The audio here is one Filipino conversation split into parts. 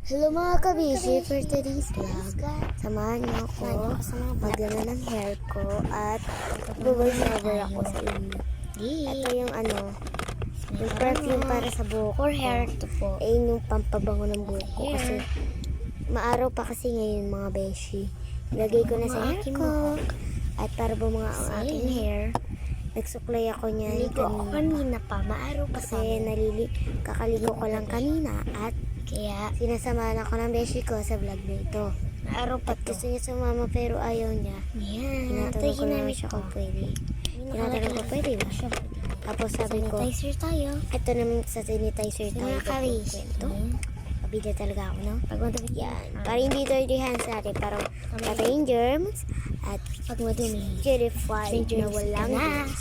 Hello mga kabisi, for today's vlog, samahan niyo ako magana ng hair ko at mag-shower ako sa inyo. Ito yung yung perfume para sa buhok For hair to po. yung pampabango ng buhok ko kasi maaraw pa kasi ngayon mga beshi. Lagay ko na sa hair ko at para bumanga ang aking hair. Nagsuklay ako niyan Kanina pa, maaraw pa sa kasi kakaligo ko lang kanina at kaya sinasamahan ako ng beshi ko sa vlog na ito. maaraw pa At to. gusto niya sumama pero ayaw niya. Yan, ito Tinatanong ko naman ginamit siya ko. kung pwede. Tinatanong ko pwede ba? Tapos sabi ko, Sanitizer tayo. ito naman sa sanitizer Sa tayo. mga kabisi. Ito. Pabida talaga ako, no? Pag madumi yan. Para hindi dirty hands natin. Para patayin germs. At Pag madumi. purified na germs walang ka na. germs.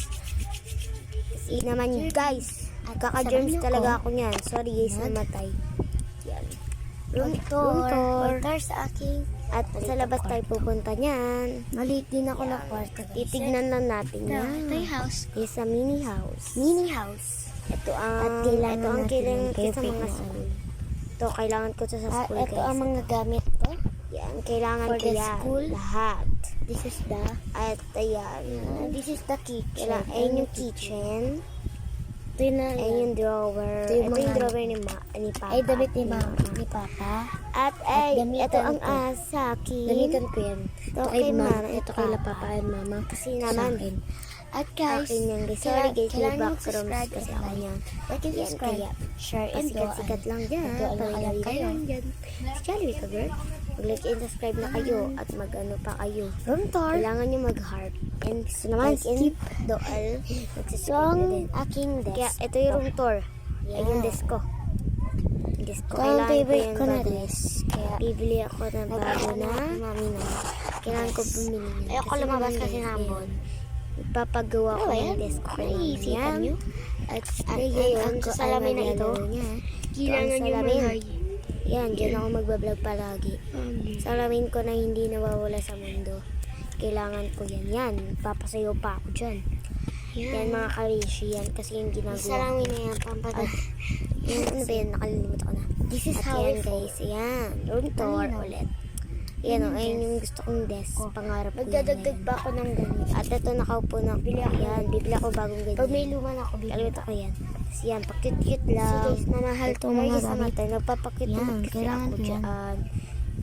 Kasi naman guys, At kaka-germs sabi niyo talaga ko, ako niyan. Sorry guys, yan. namatay. Yan. Room tour sa aking. At sa labas tayo pupunta niyan. Maliit din ako na kwarto. Titignan na natin Ito yan. yung house. Is a mini house. Mini house. Ito At ito kailangan ang natin kailangan ng ko sa perfect mga na school. Ito, kailangan ko sa school, Ito guys. ang mga gamit ko. Yan, kailangan for ko the yan. school. Lahat. This is the At ayan. this is the kitchen. Ayun yung kitchen. Ito na Ayun yung drawer. Ito yung Ito yung mga- drawer ni Papa. ay damit ni mama, ni papa. At ay, gamitan ito ang ko. asakin. Gamitan ko yan. Ito Ito kay kay mama, mama, ito kay papa and mama. Kasi Sa naman, akin. At guys, akin yan guys. Sorry guys, may kailangan backrooms mag-subscribe kasi and ako like. niyan. Like and Yan, subscribe, kaya share and go. sikat lang dyan. Mag-doan lang Palagi kayo. lang dyan. Si Jollibee ka, girl. Mag-like and subscribe na kayo at mag-ano pa kayo. Room tour. Kailangan nyo mag-heart. And So naman, like and skip. doal. So, Magsisubscribe na din. aking desk. Kaya ito yung room tour. Yeah. Ay, yung desk ko. Yung desk ko. Ito ang Kailangan ko favorite yan ko na bago. desk. Kaya, Bibili ako ng bago na. mami na. Kailangan ko bumili yan. Ayoko lumabas naman kasi guys, hambon. Ipapagawa ko Ano ba ng yan? desk ko. Ano iisipan nyo? At ngayon, ngayon, sa sa salamin na ito, niya. Kailangan Ito nyo ang salamin. malay. Yan, dyan ako magbablog palagi. Salamin ko na hindi nawawala sa mundo. Kailangan ko yan. Yan, papasayo pa ako dyan. Yan mga karishi yan kasi yung ginagawa. Salamin na yan, pampatay. Yung ano ba yan, nakalimutan ko na. This is At how yan we guys, yan. Room tour Ano? ulit. Yan o, ayun yung gusto kong desk. Pangarap ko yan. Magdadagdag Yan. pa ako ng ganito. At ito nakaupo na. Yan, bibili ako bagong ganyan. Pag may luma na ako, bibili. Kalimutan ko yan. Tapos yan, pakit-cute lang. So guys, mamahal Ito tong mga guys, gamit. namatay. Nagpapakit Yan, kasi kailangan ako ko yan. dyan.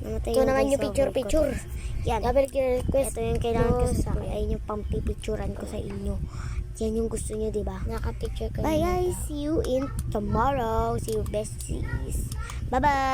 Namatay Ito naman guys, yung so picture-picture. boycott. Yan. Double request. Ito yung kailangan ko sa sa school. Ayun yung pampipicturan ko sa inyo. Yan yung gusto nyo, diba? Naka-picture ko. Bye guys! See you in tomorrow. See you besties. Bye-bye!